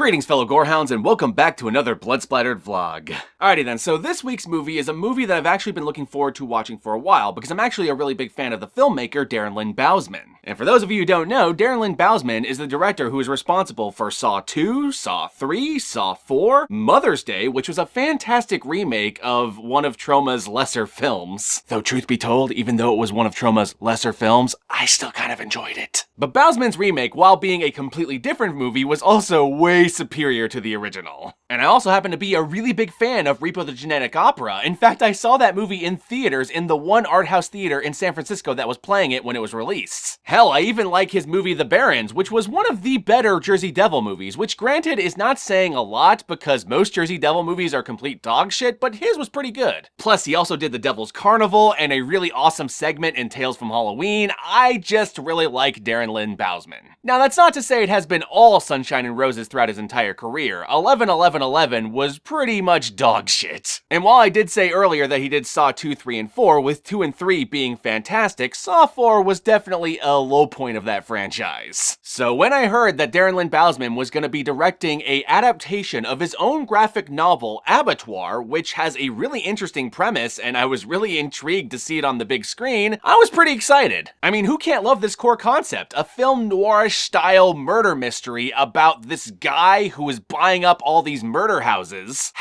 Greetings fellow gorehounds and welcome back to another Blood Splattered vlog. Alrighty then, so this week's movie is a movie that I've actually been looking forward to watching for a while because I'm actually a really big fan of the filmmaker Darren Lynn Bousman. And for those of you who don't know, Darren Lynn Bousman is the director who is responsible for Saw 2, Saw 3, Saw 4, Mother's Day, which was a fantastic remake of one of Troma's lesser films. Though truth be told, even though it was one of Troma's lesser films, I still kind of enjoyed it. But Bousman's remake, while being a completely different movie, was also way superior to the original. And I also happen to be a really big fan of Repo the Genetic Opera. In fact, I saw that movie in theaters in the one art house theater in San Francisco that was playing it when it was released. Hell, I even like his movie The Barons, which was one of the better Jersey Devil movies, which granted is not saying a lot because most Jersey Devil movies are complete dog shit, but his was pretty good. Plus, he also did The Devil's Carnival and a really awesome segment in Tales from Halloween. I just really like Darren Lynn Bousman. Now, that's not to say it has been all sunshine and roses throughout his entire career. 11-11-11 was pretty much dog shit. And while I did say earlier that he did Saw 2, 3, and 4, with 2 and 3 being fantastic, Saw 4 was definitely a low point of that franchise. So when I heard that Darren Lynn Bousman was going to be directing a adaptation of his own graphic novel, Abattoir, which has a really interesting premise, and I was really intrigued to see it on the big screen, I was pretty excited. I mean, who can't love this core concept? A film noirish style murder mystery about this guy who is buying up all these murder houses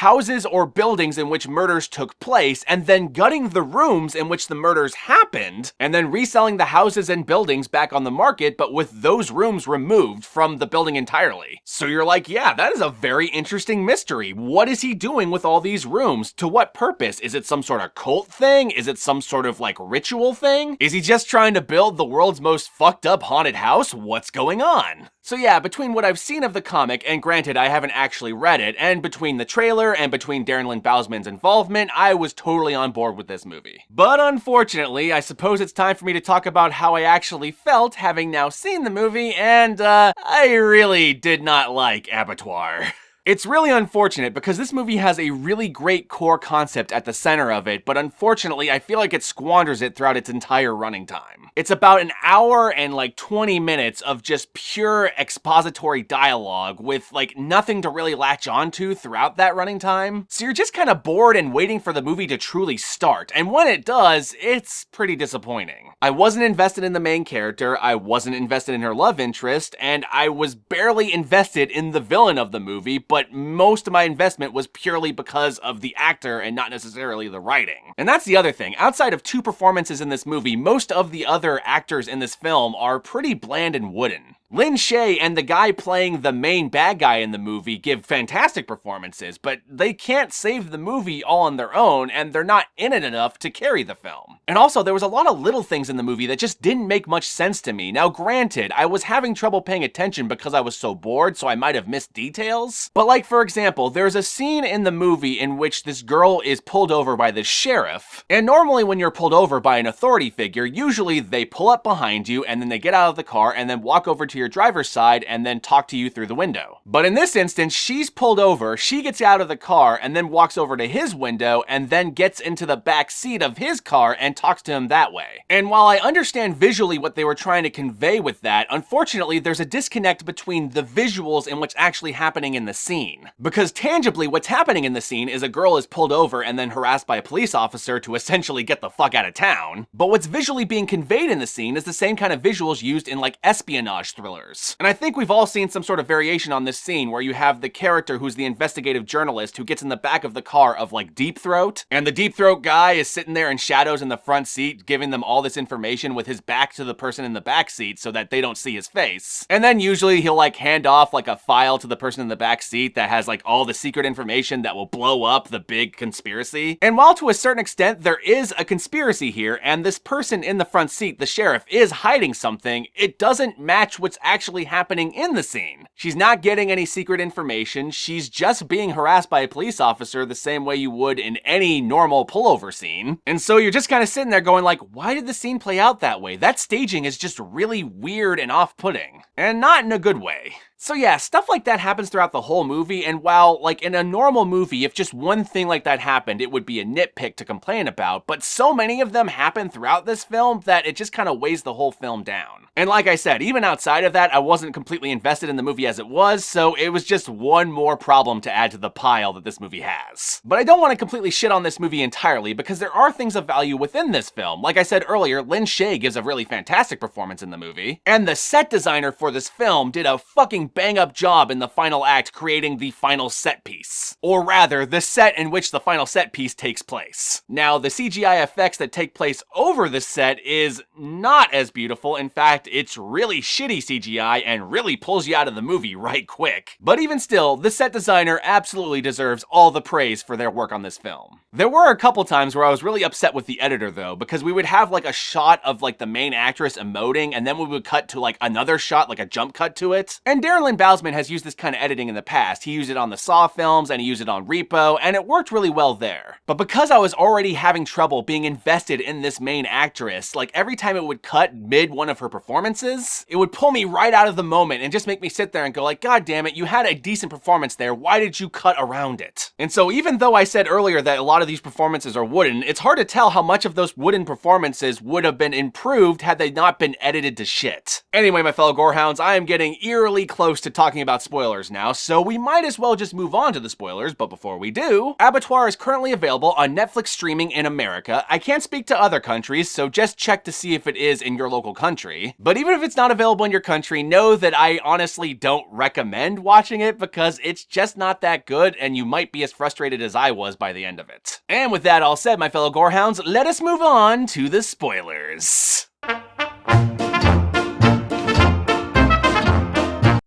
or buildings in which murders took place, and then gutting the rooms in which the murders happened, and then reselling the houses and buildings back on the market, but with those rooms removed from the building entirely. So you're like, yeah, that is a very interesting mystery. What is he doing with all these rooms? To what purpose? Is it some sort of cult thing? Is it some sort of like ritual thing? Is he just trying to build the world's most fucked up haunted house? What's going on? So yeah, between what I've seen of the comic, and granted I haven't actually read it, and between the trailer and between Darren Lynn Bousman's involvement, I was totally on board with this movie. But unfortunately, I suppose it's time for me to talk about how I actually felt having now seen the movie, and I really did not like Abattoir. It's really unfortunate because this movie has a really great core concept at the center of it, but unfortunately I feel like it squanders it throughout its entire running time. It's about an hour and like 20 minutes of just pure expository dialogue with like nothing to really latch onto throughout that running time. So you're just kind of bored and waiting for the movie to truly start, and when it does, it's pretty disappointing. I wasn't invested in the main character, I wasn't invested in her love interest, and I was barely invested in the villain of the movie, but most of my investment was purely because of the actor and not necessarily the writing. And that's the other thing. Outside of 2 performances in this movie, most of the other actors in this film are pretty bland and wooden. Lynn Shaye and the guy playing the main bad guy in the movie give fantastic performances, but they can't save the movie all on their own, and they're not in it enough to carry the film. And also, there was a lot of little things in the movie that just didn't make much sense to me. Now granted, I was having trouble paying attention because I was so bored, so I might have missed details. But like, for example, there's a scene in the movie in which this girl is pulled over by the sheriff, and normally when you're pulled over by an authority figure, usually they pull up behind you, and then they get out of the car, and then walk over to your driver's side and then talk to you through the window. But in this instance, she's pulled over, she gets out of the car and then walks over to his window and then gets into the back seat of his car and talks to him that way. And while I understand visually what they were trying to convey with that, unfortunately there's a disconnect between the visuals and what's actually happening in the scene. Because tangibly what's happening in the scene is a girl is pulled over and then harassed by a police officer to essentially get the fuck out of town. But what's visually being conveyed in the scene is the same kind of visuals used in like espionage thrillers. And I think we've all seen some sort of variation on this scene where you have the character who's the investigative journalist who gets in the back of the car of like Deep Throat, and the Deep Throat guy is sitting there in shadows in the front seat giving them all this information with his back to the person in the back seat so that they don't see his face. And then usually he'll like hand off like a file to the person in the back seat that has like all the secret information that will blow up the big conspiracy. And while to a certain extent there is a conspiracy here, and this person in the front seat, the sheriff, is hiding something, it doesn't match what's actually happening in the scene. She's not getting any secret information, she's just being harassed by a police officer the same way you would in any normal pullover scene. And so you're just kind of sitting there going like, why did the scene play out that way? That staging is just really weird and off-putting. And not in a good way. So yeah, stuff like that happens throughout the whole movie, and while, like, in a normal movie, if just one thing like that happened, it would be a nitpick to complain about, but so many of them happen throughout this film that it just kind of weighs the whole film down. And like I said, even outside of that, I wasn't completely invested in the movie as it was, so it was just one more problem to add to the pile that this movie has. But I don't want to completely shit on this movie entirely, because there are things of value within this film. Like I said earlier, Shaye gives a really fantastic performance in the movie, and the set designer for this film did a fucking bang-up job in the final act creating the final set piece. Or rather, the set in which the final set piece takes place. Now, the CGI effects that take place over the set is not as beautiful. In fact, it's really shitty CGI and really pulls you out of the movie right quick. But even still, the set designer absolutely deserves all the praise for their work on this film. There were a couple times where I was really upset with the editor though, because we would have like a shot of like the main actress emoting, and then we would cut to like another shot, like a jump cut to it. And Darren Lynn Bousman has used this kind of editing in the past. He used it on the Saw films, and he used it on Repo, and it worked really well there. But because I was already having trouble being invested in this main actress, like every time it would cut mid one of her performances, it would pull me right out of the moment and just make me sit there and go like, God damn it, you had a decent performance there, why did you cut around it? And so even though I said earlier that a lot of these performances are wooden, it's hard to tell how much of those wooden performances would have been improved had they not been edited to shit. Anyway, my fellow gorehounds, I am getting eerily close to talking about spoilers now, so we might as well just move on to the spoilers, but before we do, Abattoir is currently available on Netflix streaming in America. I can't speak to other countries, so just check to see if it is in your local country. But even if it's not available in your country, know that I honestly don't recommend watching it because it's just not that good, and you might be as frustrated as I was by the end of it. And with that all said, my fellow gorehounds, let us move on to the spoilers.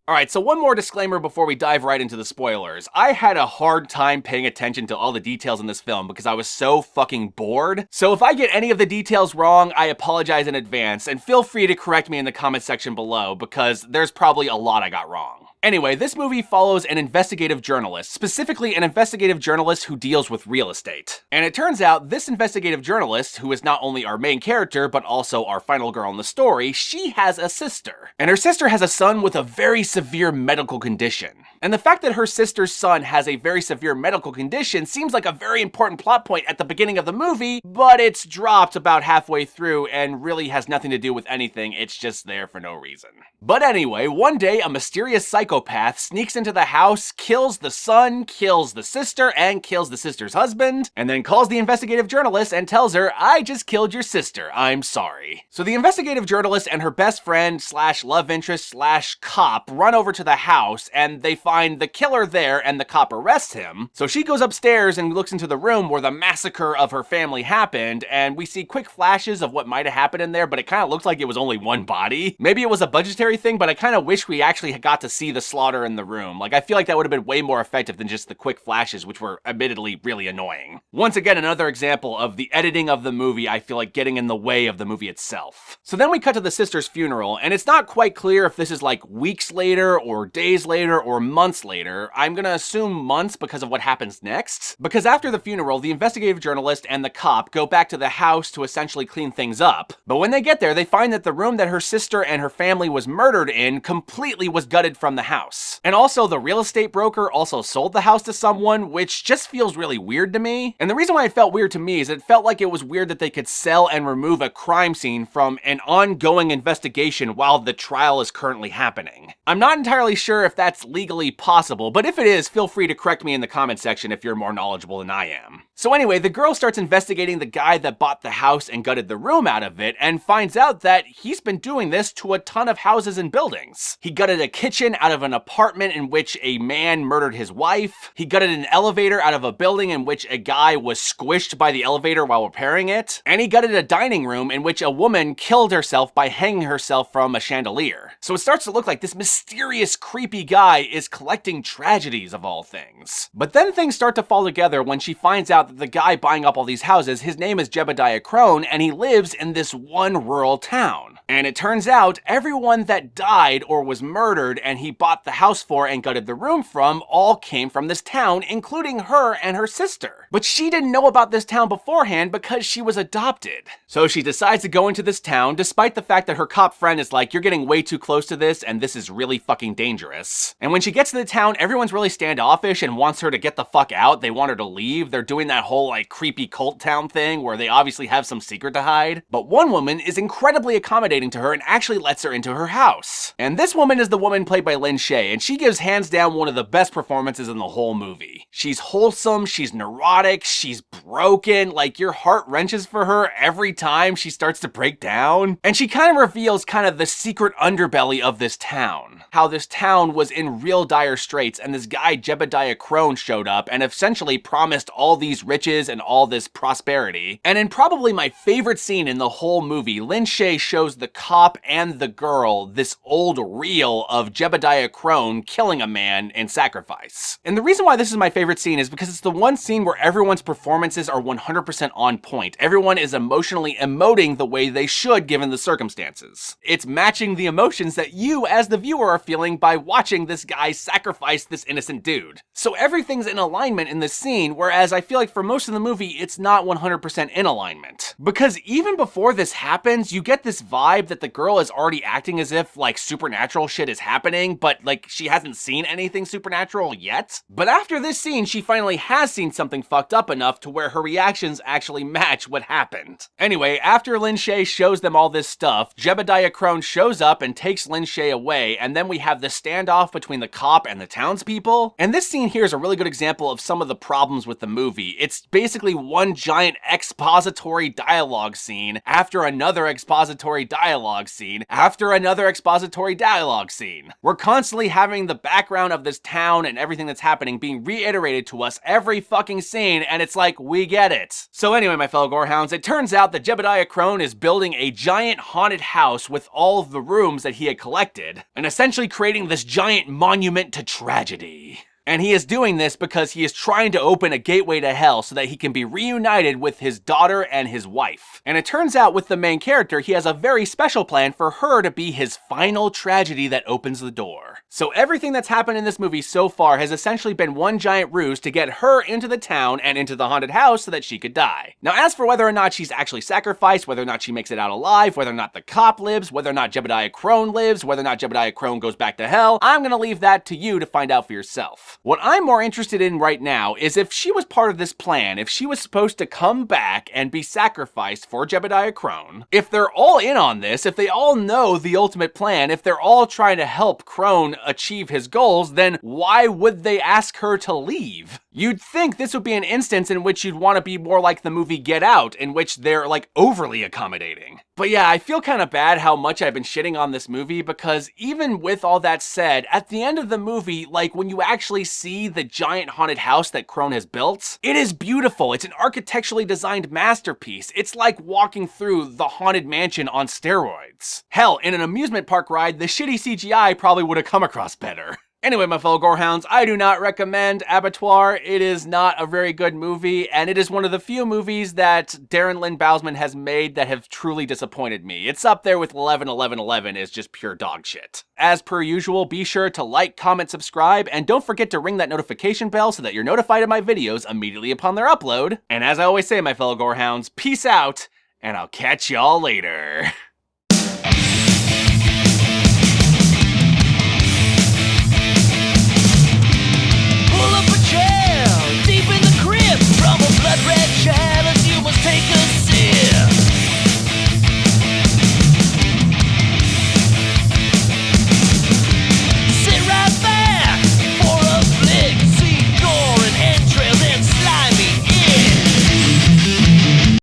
Alright, so one more disclaimer before we dive right into the spoilers. I had a hard time paying attention to all the details in this film because I was so fucking bored. So if I get any of the details wrong, I apologize in advance, and feel free to correct me in the comment section below because there's probably a lot I got wrong. Anyway, this movie follows an investigative journalist, specifically an investigative journalist who deals with real estate. And it turns out this investigative journalist, who is not only our main character, but also our final girl in the story, she has a sister. And her sister has a son with a very severe medical condition. And the fact that her sister's son has a very severe medical condition seems like a very important plot point at the beginning of the movie, but it's dropped about halfway through and really has nothing to do with anything, it's just there for no reason. But anyway, one day a mysterious psychopath sneaks into the house, kills the son, kills the sister, and kills the sister's husband, and then calls the investigative journalist and tells her, I just killed your sister, I'm sorry. So the investigative journalist and her best friend slash love interest slash cop run over to the house, and they find the killer there, and the cop arrests him. So she goes upstairs and looks into the room where the massacre of her family happened, and we see quick flashes of what might have happened in there, but it kind of looks like it was only one body. Maybe it was a budgetary thing, but I kind of wish we actually got to see the slaughter in the room. Like, I feel like that would have been way more effective than just the quick flashes, which were admittedly really annoying. Once again, another example of the editing of the movie, I feel like getting in the way of the movie itself. So then we cut to the sister's funeral, and it's not quite clear if this is like weeks later, or days later, or months later. I'm gonna assume months because of what happens next. Because after the funeral, the investigative journalist and the cop go back to the house to essentially clean things up. But when they get there, they find that the room that her sister and her family was murdered in completely was gutted from the house. And also, the real estate broker also sold the house to someone, which just feels really weird to me. And the reason why it felt weird to me is it felt like it was weird that they could sell and remove a crime scene from an ongoing investigation while the trial is currently happening. I'm not entirely sure if that's legally possible, but if it is, feel free to correct me in the comment section if you're more knowledgeable than I am. So anyway, the girl starts investigating the guy that bought the house and gutted the room out of it, and finds out that he's been doing this to a ton of houses and buildings. He gutted a kitchen out of an apartment in which a man murdered his wife. He gutted an elevator out of a building in which a guy was squished by the elevator while repairing it. And he gutted a dining room in which a woman killed herself by hanging herself from a chandelier. So it starts to look like this mysterious, creepy guy is collecting tragedies of all things. But then things start to fall together when she finds out that the guy buying up all these houses, his name is Jebediah Crone, and he lives in this one rural town. And it turns out everyone that died or was murdered and he bought the house for and gutted the room from all came from this town, including her and her sister. But she didn't know about this town beforehand because she was adopted. So she decides to go into this town despite the fact that her cop friend is like, you're getting way too close to this and this is really fucking dangerous. And when she gets to the town, everyone's really standoffish and wants her to get the fuck out. They want her to leave. They're doing that whole like creepy cult town thing where they obviously have some secret to hide. But one woman is incredibly accommodating to her and actually lets her into her house. And this woman is the woman played by Shaye, and she gives hands down one of the best performances in the whole movie. She's wholesome, she's neurotic, she's broken, like your heart wrenches for her every time she starts to break down. And she kind of reveals kind of the secret underbelly of this town. How this town was in real dire straits and this guy Jebediah Crone showed up and essentially promised all these riches and all this prosperity. And in probably my favorite scene in the whole movie, Shaye shows the cop and the girl this old reel of Jebediah Crone killing a man in sacrifice. And the reason why this is my favorite scene is because it's the one scene where everyone's performances are 100% on point. Everyone is emotionally emoting the way they should given the circumstances. It's matching the emotions that you as the viewer are feeling by watching this guy sacrifice this innocent dude. So everything's in alignment in this scene, whereas I feel like for most of the movie, it's not 100% in alignment. Because even before this happens, you get this vibe that the girl is already acting as if like supernatural shit is happening, but like she hasn't seen anything supernatural yet. But after this scene, she finally has seen something fucked up enough to where her reactions actually match what happened. Anyway, after Shaye shows them all this stuff, Jebediah Crone shows up and takes Shaye away, and then we have this standoff between the cop and the townspeople. And this scene here is a really good example of some of the problems with the movie. It's basically one giant expository dialogue scene after another expository dialogue scene after another expository dialogue scene. We're constantly having the background of this town and everything that's happening being reiterated to us every fucking scene, and it's like, we get it. So anyway, my fellow gorehounds, it turns out that Jebediah Crone is building a giant haunted house with all of the rooms that he had collected, and essentially creating this giant monument to tragedy. And he is doing this because he is trying to open a gateway to hell so that he can be reunited with his daughter and his wife. And it turns out with the main character, he has a very special plan for her to be his final tragedy that opens the door. So everything that's happened in this movie so far has essentially been one giant ruse to get her into the town and into the haunted house so that she could die. Now, as for whether or not she's actually sacrificed, whether or not she makes it out alive, whether or not the cop lives, whether or not Jebediah Crone lives, whether or not Jebediah Crone goes back to hell, I'm gonna leave that to you to find out for yourself. What I'm more interested in right now is if she was part of this plan, if she was supposed to come back and be sacrificed for Jebediah Crone, if they're all in on this, if they all know the ultimate plan, if they're all trying to help Crone achieve his goals, then why would they ask her to leave? You'd think this would be an instance in which you'd want to be more like the movie Get Out, in which they're like overly accommodating. But yeah, I feel kind of bad how much I've been shitting on this movie because even with all that said, at the end of the movie, like when you actually see the giant haunted house that Crone has built, it is beautiful. It's an architecturally designed masterpiece. It's like walking through the Haunted Mansion on steroids. Hell, in an amusement park ride, the shitty CGI probably would have come across better. Anyway, my fellow gorehounds, I do not recommend Abattoir. It is not a very good movie, and it is one of the few movies that Darren Lynn Bousman has made that have truly disappointed me. It's up there with 11-11-11 is just pure dog shit. As per usual, be sure to like, comment, subscribe, and don't forget to ring that notification bell so that you're notified of my videos immediately upon their upload. And as I always say, my fellow gorehounds, peace out, and I'll catch y'all later.